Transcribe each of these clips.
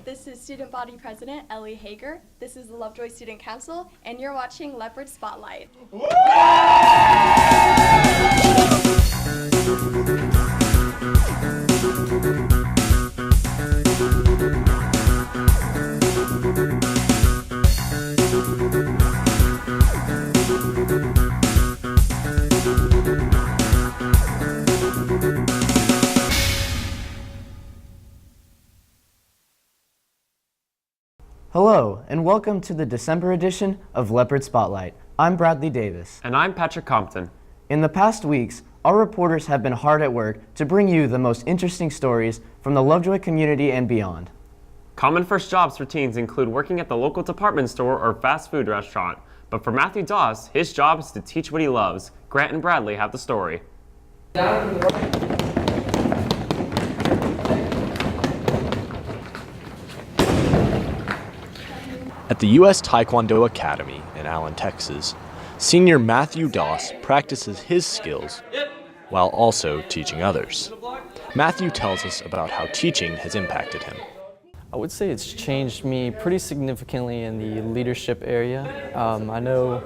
this is Student Body President Ellie Hager. This is the Lovejoy Student Council, and you're watching Leopard Spotlight. Hello, and welcome to the December edition of Leopard Spotlight. I'm Bradley Davis. And I'm Patrick Compton. In the past weeks, our reporters have been hard at work to bring you the most interesting stories from the Lovejoy community and beyond. Common first jobs for teens include working at the local department store or fast food restaurant. But for Matthew Doss, his job is to teach what he loves. Grant and Bradley have the story. At the U.S. Taekwondo Academy in Allen, Texas, senior Matthew Doss practices his skills while also teaching others. Matthew tells us about how teaching has impacted him. I would say it's changed me pretty significantly in the leadership area. I know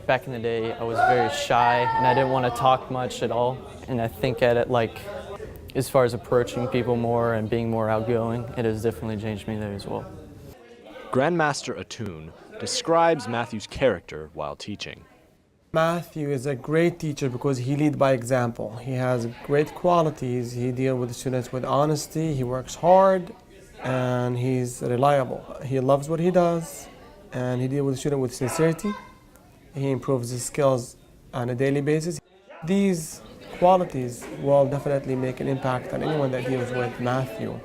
back in the day I was very shy and I didn't want to talk much at all. And I think at it, like, as far as approaching people more and being more outgoing, it has definitely changed me there as well. Grandmaster Atun describes Matthew's character while teaching. Matthew is a great teacher because he leads by example. He has great qualities. He deals with the students with honesty. He works hard, and he's reliable. He loves what he does, and he deals with the student with sincerity. He improves his skills on a daily basis. These qualities will definitely make an impact on anyone that deals with Matthew.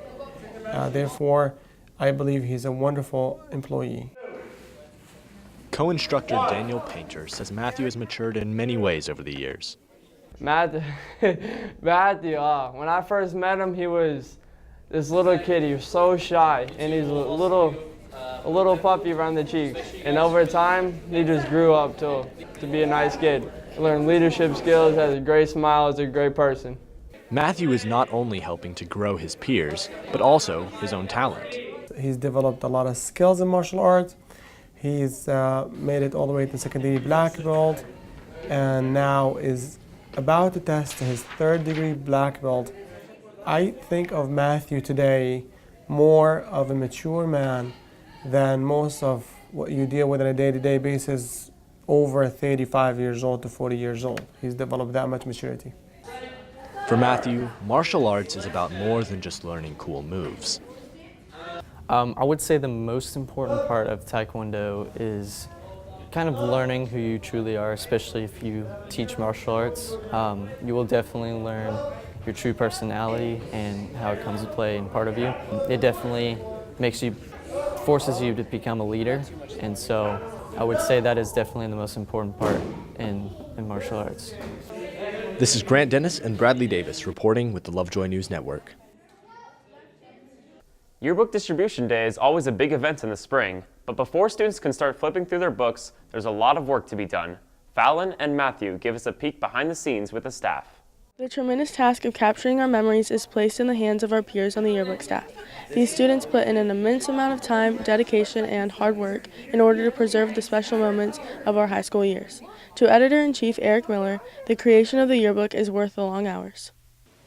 Therefore, I believe he's a wonderful employee. Co-instructor Daniel Painter says Matthew has matured in many ways over the years. Matthew, when I first met him, he was this little kid. He was so shy, and he's a little puppy around the cheeks. And over time, he just grew up to be a nice kid. He learned leadership skills, has a great smile, is a great person. Matthew is not only helping to grow his peers, but also his own talent. He's developed a lot of skills in martial arts. He's made it all the way to secondary black belt, and now is about to test his third-degree black belt. I think of Matthew today more of a mature man than most of what you deal with on a day-to-day basis over 35 years old to 40 years old. He's developed that much maturity. For Matthew, martial arts is about more than just learning cool moves. I would say the most important part of Taekwondo is kind of learning who you truly are, especially if you teach martial arts. You will definitely learn your true personality and how it comes to play in part of you. It definitely forces you to become a leader, and so I would say that is definitely the most important part in martial arts. This is Grant Dennis and Bradley Davis reporting with the Lovejoy News Network. Yearbook Distribution Day is always a big event in the spring, but before students can start flipping through their books, there's a lot of work to be done. Fallon and Matthew give us a peek behind the scenes with the staff. The tremendous task of capturing our memories is placed in the hands of our peers on the yearbook staff. These students put in an immense amount of time, dedication, and hard work in order to preserve the special moments of our high school years. To Editor-in-Chief Eric Miller, the creation of the yearbook is worth the long hours.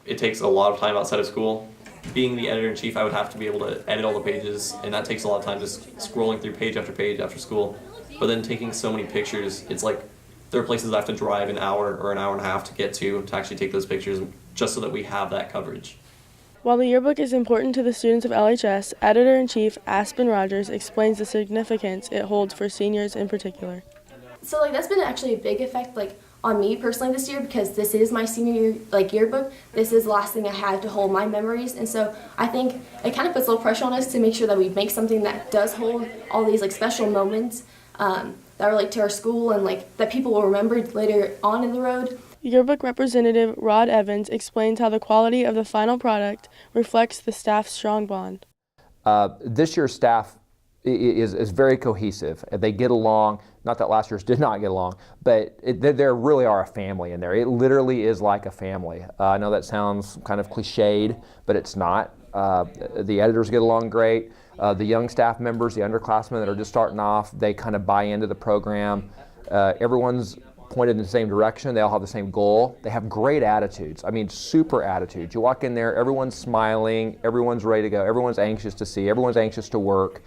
It takes a lot of time outside of school. Being the editor-in-chief, I would have to be able to edit all the pages, and that takes a lot of time just scrolling through page after school. But then taking so many pictures, it's like there are places I have to drive an hour or an hour and a half to get to actually take those pictures, just so that we have that coverage. While the yearbook is important to the students of LHS, Editor-in-Chief Aspen Rogers explains the significance it holds for seniors in particular. So that's been actually a big effect on me personally this year, because this is my senior year yearbook. This is the last thing I have to hold my memories, and so I think it kind of puts a little pressure on us to make sure that we make something that does hold all these special moments that relate to our school, and that people will remember later on in the road. Yearbook Representative Rod Evans explains how the quality of the final product reflects the staff's strong bond. This year's staff is very cohesive. They get along. Not that last year's did not get along, but there really are a family in there. It literally is like a family. I know that sounds kind of cliched, but it's not. The editors get along great. The young staff members, the underclassmen that are just starting off, they kind of buy into the program. Everyone's pointed in the same direction. They all have the same goal. They have great attitudes. I mean, super attitudes. You walk in there, everyone's smiling, everyone's ready to go, everyone's anxious to see, everyone's anxious to work.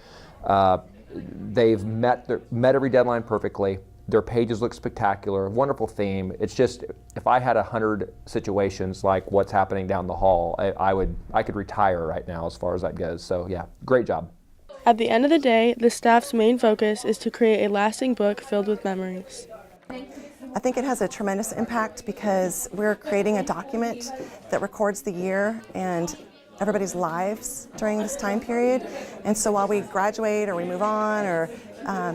They've met every deadline perfectly. Their pages look spectacular, wonderful theme. It's just, if I had 100 situations like what's happening down the hall, I could retire right now as far as that goes. So yeah, great job. At the end of the day, the staff's main focus is to create a lasting book filled with memories. I think it has a tremendous impact because we're creating a document that records the year and everybody's lives during this time period. And so while we graduate or we move on or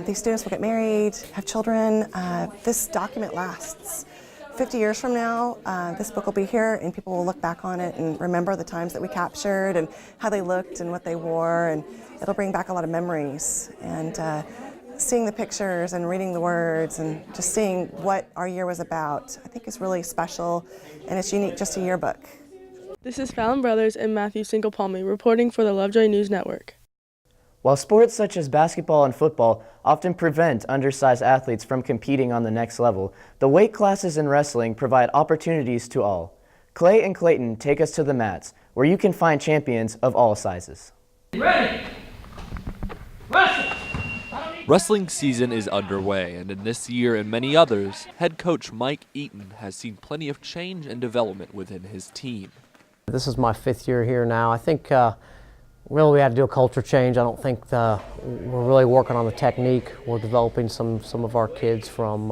these students will get married, have children, this document lasts. 50 years from now, this book will be here and people will look back on it and remember the times that we captured and how they looked and what they wore, and it'll bring back a lot of memories. And seeing the pictures and reading the words and just seeing what our year was about, I think is really special, and it's unique just to yearbook. This is Fallon Brothers and Matthew Single-Palmy reporting for the Lovejoy News Network. While sports such as basketball and football often prevent undersized athletes from competing on the next level, the weight classes in wrestling provide opportunities to all. Clay and Clayton take us to the mats, where you can find champions of all sizes. Ready? Wrestle! Wrestling season is underway, and in this year and many others, head coach Mike Eaton has seen plenty of change and development within his team. This is my 5th year here now. I think really we had to do a culture change. I don't think we're really working on the technique. We're developing some of our kids from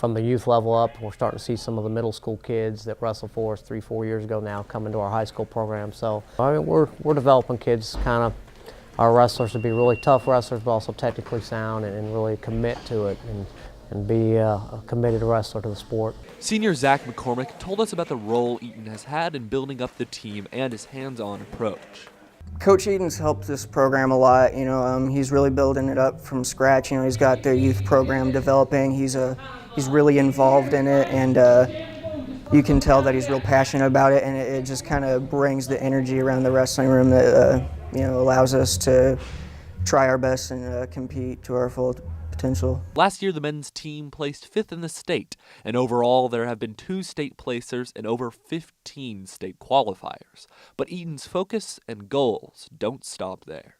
the youth level up. We're starting to see some of the middle school kids that wrestled for us 3-4 years ago now come into our high school program. So I mean, we're developing kids, kind of our wrestlers to be really tough wrestlers, but also technically sound and really commit to it and be a committed wrestler to the sport. Senior Zach McCormick told us about the role Eaton has had in building up the team and his hands-on approach. Coach Eaton's helped this program a lot. He's really building it up from scratch. He's got their youth program developing. He's really involved in it, and you can tell that he's real passionate about it. And it just kind of brings the energy around the wrestling room that allows us to try our best and compete to our full potential. Last year, the men's team placed 5th in the state, and overall there have been 2 state placers and over 15 state qualifiers. But Eaton's focus and goals don't stop there.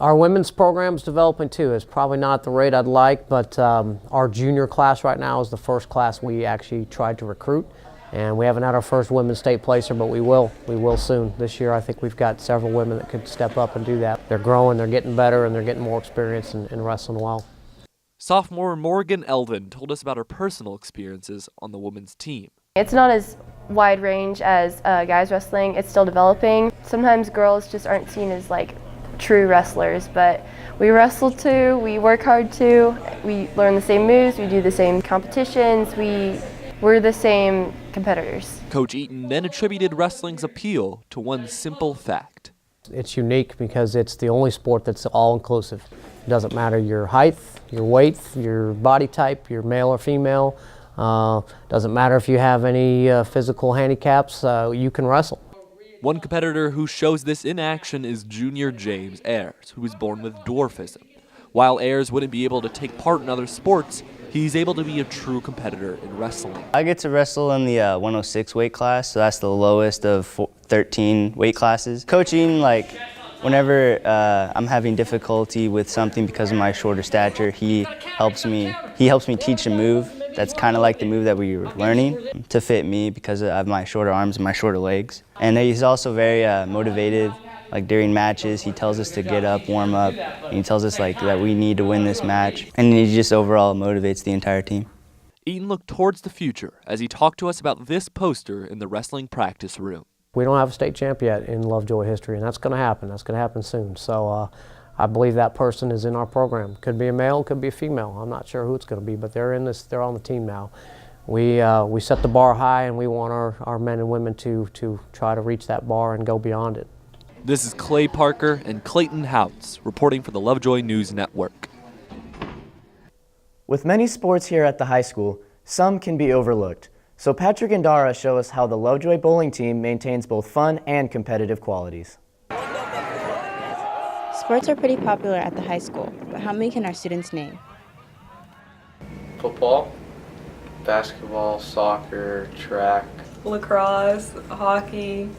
Our women's program's developing too. It's probably not the rate I'd like, but our junior class right now is the first class we actually tried to recruit. And we haven't had our first women's state placer, but we will soon. This year I think we've got several women that could step up and do that. They're growing, they're getting better, and they're getting more experience in wrestling well. Sophomore Morgan Elvin told us about her personal experiences on the women's team. It's not as wide range as guys wrestling. It's still developing. Sometimes girls just aren't seen as like true wrestlers, but we wrestle too, we work hard too, we learn the same moves, we do the same competitions, we're the same competitors. Coach Eaton then attributed wrestling's appeal to one simple fact. It's unique because it's the only sport that's all-inclusive. It doesn't matter your height, your weight, your body type, you're male or female. Doesn't matter if you have any physical handicaps, you can wrestle. One competitor who shows this in action is junior James Ayers, who was born with dwarfism. While Ayers wouldn't be able to take part in other sports, he's able to be a true competitor in wrestling. I get to wrestle in the 106 weight class, so that's the lowest of 13 weight classes. Coaching, whenever I'm having difficulty with something because of my shorter stature, he helps me teach a move that's kind of like the move that we were learning to fit me because I have my shorter arms and my shorter legs. And he's also very motivated. Like during matches, he tells us to get up, warm up, and he tells us that we need to win this match. And he just overall motivates the entire team. Eaton looked towards the future as he talked to us about this poster in the wrestling practice room. We don't have a state champ yet in Lovejoy history, and that's going to happen. That's going to happen soon. So I believe that person is in our program. Could be a male, could be a female. I'm not sure who it's going to be, but they're on the team now. We set the bar high, and we want our men and women to try to reach that bar and go beyond it. This is Clay Parker and Clayton Houts reporting for the Lovejoy News Network. With many sports here at the high school, some can be overlooked. So Patrick and Dara show us how the Lovejoy bowling team maintains both fun and competitive qualities. Sports are pretty popular at the high school, but how many can our students name? Football, basketball, soccer, track, lacrosse, hockey,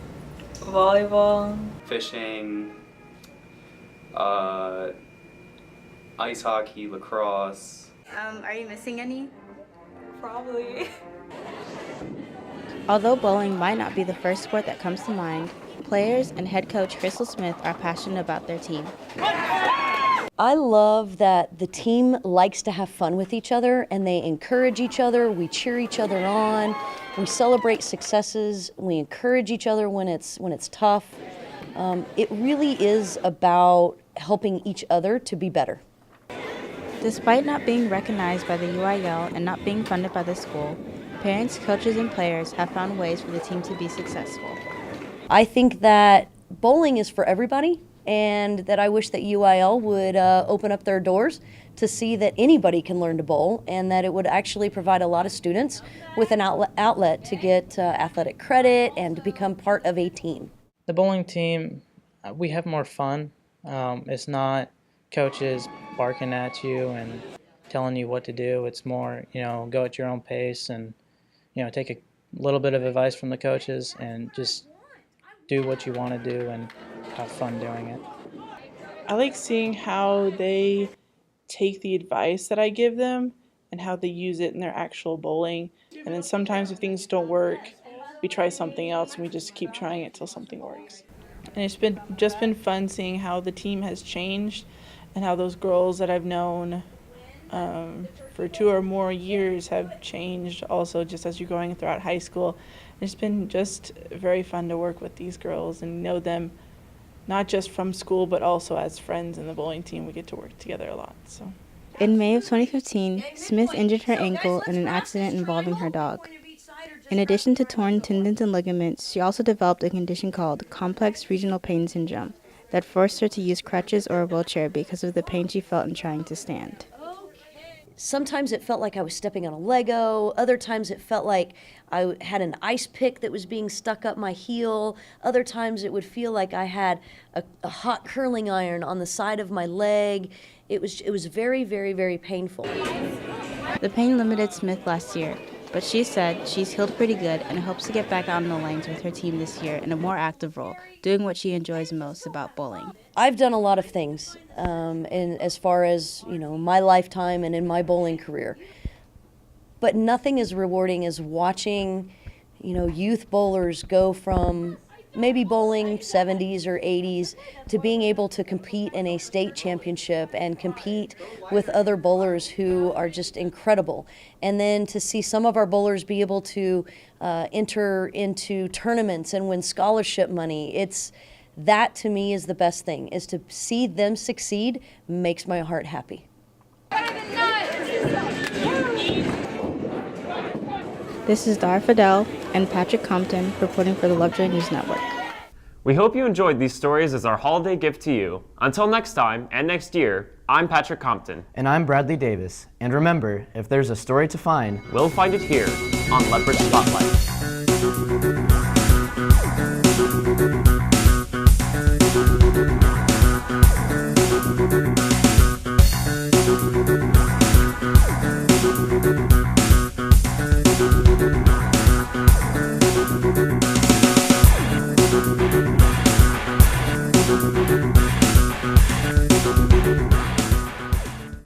volleyball, fishing, ice hockey, lacrosse. Are you missing any? Probably. Although bowling might not be the first sport that comes to mind, players and head coach Crystal Smith are passionate about their team. I love that the team likes to have fun with each other and they encourage each other. We cheer each other on. We celebrate successes. We encourage each other when it's tough. It really is about helping each other to be better. Despite not being recognized by the UIL and not being funded by the school, parents, coaches, and players have found ways for the team to be successful. I think that bowling is for everybody, and that I wish that UIL would open up their doors to see that anybody can learn to bowl, and that it would actually provide a lot of students with an outlet to get athletic credit and to become part of a team. The bowling team, we have more fun. It's not coaches barking at you and telling you what to do. It's more, go at your own pace and, take a little bit of advice from the coaches and just do what you want to do and have fun doing it. I like seeing how they take the advice that I give them and how they use it in their actual bowling. And then sometimes if things don't work, we try something else and we just keep trying it till something works. And it's been fun seeing how the team has changed and how those girls that I've known for 2 or more years have changed also just as you're going throughout high school. It's been just very fun to work with these girls and know them not just from school but also as friends in the bowling team. We get to work together a lot. So. In May of 2015, Smith injured her ankle in an accident involving her dog. In addition to torn tendons and ligaments, she also developed a condition called complex regional pain syndrome that forced her to use crutches or a wheelchair because of the pain she felt in trying to stand. Sometimes it felt like I was stepping on a Lego. Other times it felt like I had an ice pick that was being stuck up my heel. Other times it would feel like I had a hot curling iron on the side of my leg. It was very, very, very painful. The pain limited Smith last year, but she said she's healed pretty good and hopes to get back out on the lanes with her team this year in a more active role, doing what she enjoys most about bowling. I've done a lot of things in as far as my lifetime and in my bowling career, but nothing as rewarding as watching youth bowlers go from maybe bowling 70s or 80s to being able to compete in a state championship and compete with other bowlers who are just incredible. And then to see some of our bowlers be able to enter into tournaments and win scholarship money, that to me is the best thing, is to see them succeed makes my heart happy. This is Dara Fidel and Patrick Compton reporting for the Lovejoy News Network. We hope you enjoyed these stories as our holiday gift to you. Until next time and next year, I'm Patrick Compton. And I'm Bradley Davis. And remember, if there's a story to find, we'll find it here on Lethbridge Spotlight.